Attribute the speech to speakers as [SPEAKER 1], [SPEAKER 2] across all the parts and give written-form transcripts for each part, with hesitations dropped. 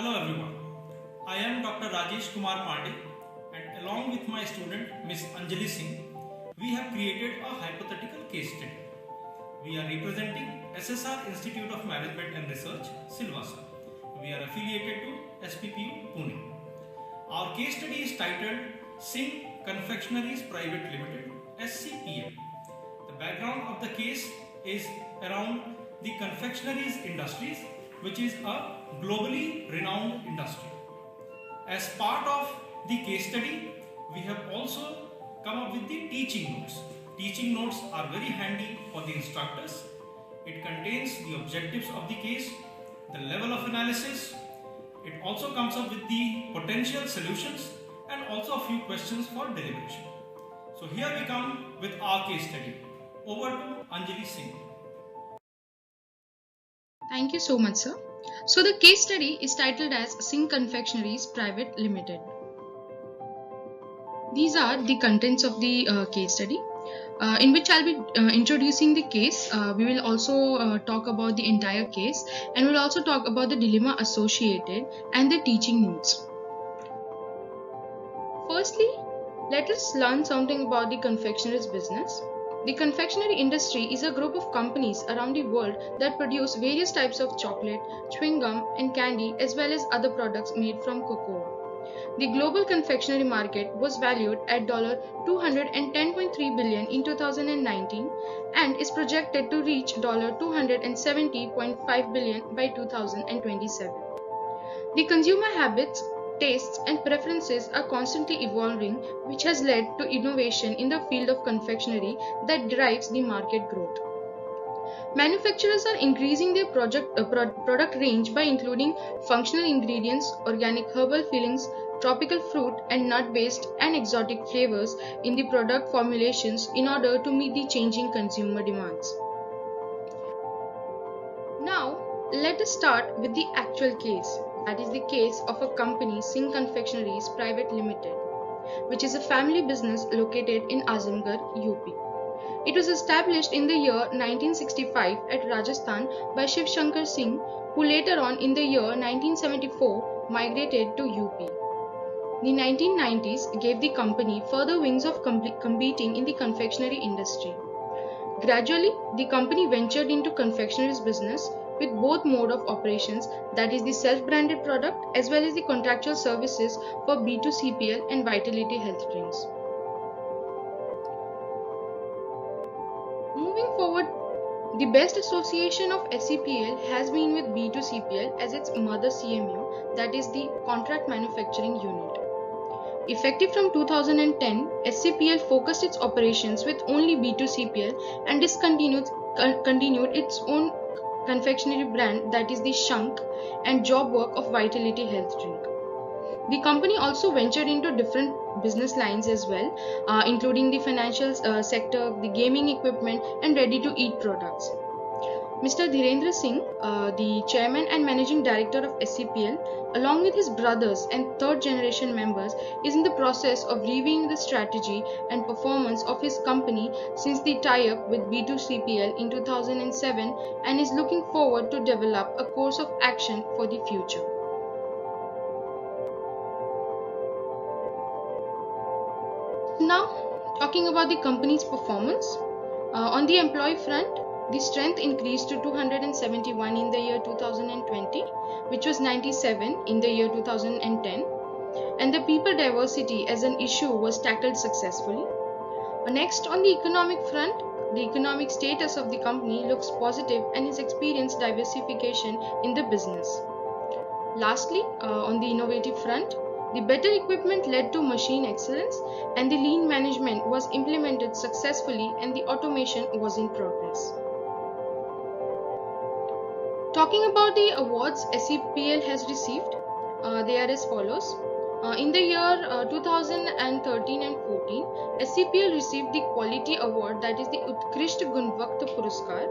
[SPEAKER 1] Hello everyone, I am Dr. Rajesh Kumar Pandey and along with my student Ms. Anjali Singh, we have created a hypothetical case study. We are representing SSR Institute of Management and Research, Silvassa. We are affiliated to Scpl, Pune. Our case study is titled Singh Confectioneries Private Limited, Scpl. The background of the case is around the confectioneries industries, which is a globally renowned industry. As part of the case study, we have also come up with the teaching notes. Teaching notes are very handy for the instructors. It contains the objectives of the case, the level of analysis. It also comes up with the potential solutions and also a few questions for deliberation. So here we come with our case study. Over to Anjali Singh.
[SPEAKER 2] Thank you so much, sir. So the case study is titled as Singh Confectioneries Private Limited. These are the contents of the case study, in which I'll be introducing the case. We will also talk about the entire case, and we'll also talk about the dilemma associated and the teaching notes. Firstly, let us learn something about the confectioneries business. The confectionery industry is a group of companies around the world that produce various types of chocolate, chewing gum, and candy, as well as other products made from cocoa. The global confectionery market was valued at $210.3 billion in 2019 and is projected to reach $270.5 billion by 2027. The consumer habits, tastes, and preferences are constantly evolving, which has led to innovation in the field of confectionery that drives the market growth. Manufacturers are increasing their product range by including functional ingredients, organic herbal fillings, tropical fruit and nut-based and exotic flavors in the product formulations in order to meet the changing consumer demands. Now, let us start with the actual case. That is the case of a company, Singh Confectioneries Private Limited, which is a family business located in Azamgarh, UP. It was established in the year 1965 at Rajasthan by Shiv Shankar Singh, who later on in the year 1974 migrated to UP. The 1990s gave the company further wings of competing in the confectionery industry. Gradually, the company ventured into confectioneries business with both mode of operations, that is the self-branded product as well as the contractual services for B2CPL and Vitality health drinks. Moving forward, the best association of Scpl has been with B2CPL as its mother CMU, that is the Contract Manufacturing Unit. Effective from 2010, Scpl focused its operations with only B2CPL and discontinued its own confectionery brand, that is the Shunk, and job work of Vitality health drink. The company also ventured into different business lines as well, including the financial sector, the gaming equipment and ready-to-eat products. Mr. Dhirendra Singh, the chairman and managing director of Scpl, along with his brothers and third generation members, is in the process of reviewing the strategy and performance of his company since the tie-up with B2CPL in 2007 and is looking forward to develop a course of action for the future. Now, talking about the company's performance, on the employee front, the strength increased to 271 in the year 2020, which was 97 in the year 2010, and the people diversity as an issue was tackled successfully. Next, on the economic front, the economic status of the company looks positive and has experienced diversification in the business. Lastly, on the innovative front, the better equipment led to machine excellence and the lean management was implemented successfully and the automation was in progress. Talking about the awards Scpl has received, they are as follows. In the year 2013 and 14, Scpl received the Quality Award, that is the Utkrisht Gunvakt Puraskar.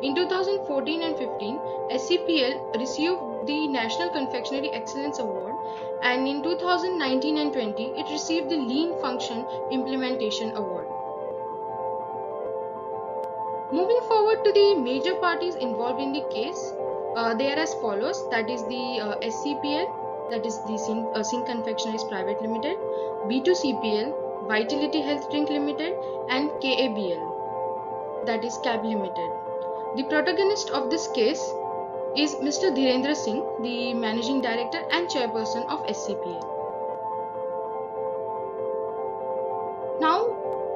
[SPEAKER 2] In 2014 and 15, Scpl received the National Confectionery Excellence Award, and in 2019 and 20, it received the Lean Function Implementation Award. Moving forward to the major parties involved in the case, They are as follows, that is the Scpl, that is the Singh Confectioneries Private Limited, B2CPL, Vitality Health Drink Limited, and KABL, that is Cab Limited. The protagonist of this case is Mr. Dhirendra Singh, the Managing Director and Chairperson of Scpl. Now,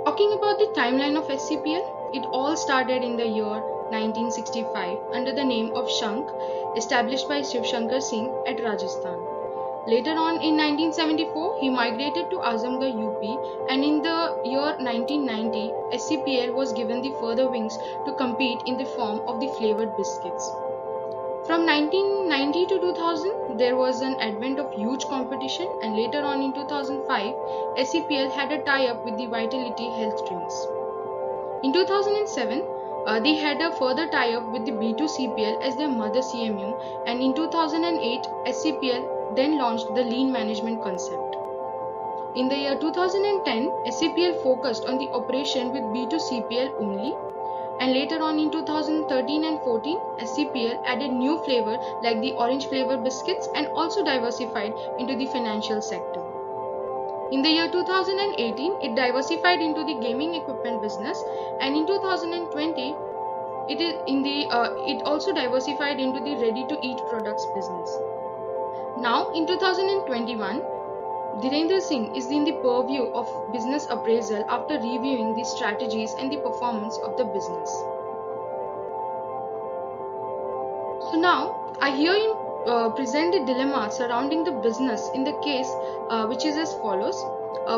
[SPEAKER 2] talking about the timeline of Scpl, it all started in the year 1965 under the name of Shank, established by Shiv Shankar Singh at Rajasthan. Later on in 1974, he migrated to Azamgarh, UP, and in the year 1990, Scpl was given the further wings to compete in the form of the flavored biscuits. From 1990 to 2000, there was an advent of huge competition, and later on in 2005, Scpl had a tie-up with the Vitality Health Drinks. In 2007, they had a further tie-up with the B2CPL as their mother CMU, and in 2008, Scpl then launched the lean management concept. In the year 2010, Scpl focused on the operation with B2CPL only, and later on in 2013 and 14, Scpl added new flavor like the orange flavor biscuits and also diversified into the financial sector. In the year 2018, it diversified into the gaming equipment business, and in 2020, it also diversified into the ready-to-eat products business. Now, in 2021, Dhirendra Singh is in the purview of business appraisal after reviewing the strategies and the performance of the business. So now, I herewith present the dilemma surrounding the business in the case which is as follows.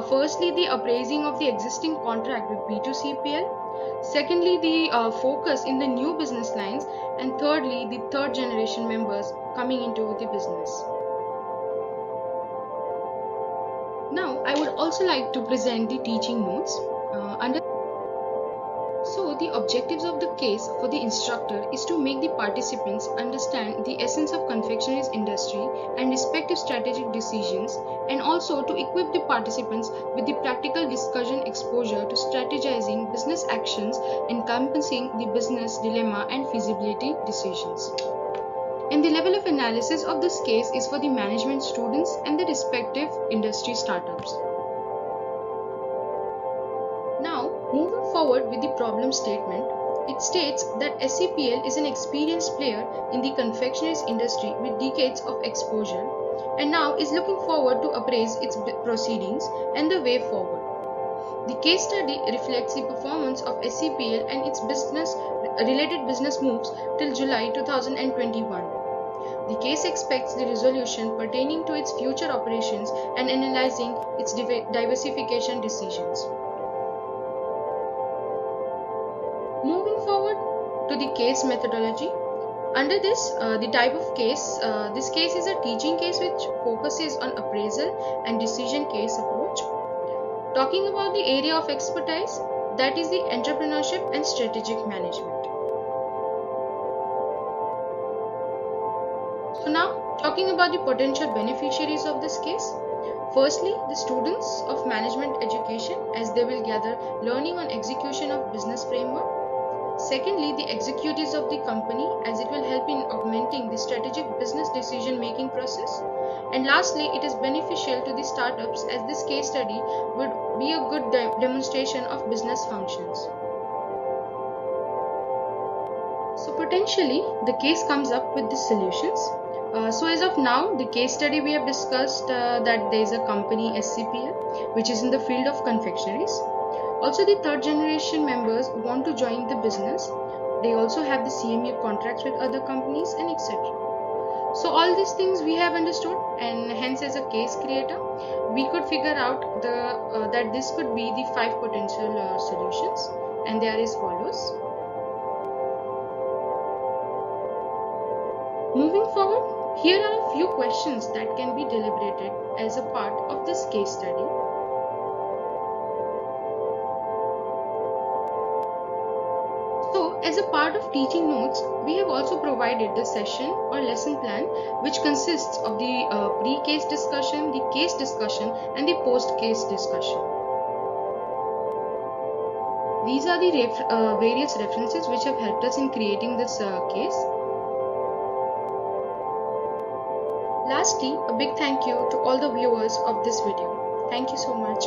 [SPEAKER 2] Firstly, the appraising of the existing contract with B2CPL. Secondly, the focus in the new business lines. And thirdly, the third generation members coming into the business. Now, I would also like to present the teaching notes. So, the objectives of the case for the instructor is to make the participants understand the essence of confectioneries industry and respective strategic decisions, and also to equip the participants with the practical discussion exposure to strategizing business actions encompassing the business dilemma and feasibility decisions. And the level of analysis of this case is for the management students and the respective industry startups. Now, moving forward with the problem statement, it states that Scpl is an experienced player in the confectioneries industry with decades of exposure, and now is looking forward to appraise its proceedings and the way forward. The case study reflects the performance of Scpl and its related business moves till July 2021. The case expects the resolution pertaining to its future operations and analyzing its diversification decisions. Moving forward to the case methodology. Under this, the type of case, this case is a teaching case which focuses on appraisal and decision case approach. Talking about the area of expertise, that is the entrepreneurship and strategic management. So now, talking about the potential beneficiaries of this case. Firstly, the students of management education, as they will gather learning on execution of business framework. Secondly, the executives of the company, as it will help in augmenting the strategic business decision making process. And lastly, it is beneficial to the startups, as this case study would be a good demonstration of business functions. So potentially, the case comes up with the solutions. So as of now, the case study we have discussed that there is a company Scpl which is in the field of confectioneries. Also, the third generation members want to join the business. They also have the CMU contracts with other companies and etc. So all these things we have understood, and hence as a case creator, we could figure out that this could be the 5 potential solutions, and they are as follows. Moving forward, here are a few questions that can be deliberated as a part of this case study. So, as a part of teaching notes, we have also provided the session or lesson plan, which consists of the pre-case discussion, the case discussion, and the post-case discussion. These are the various references which have helped us in creating this case. Lastly, a big thank you to all the viewers of this video. Thank you so much.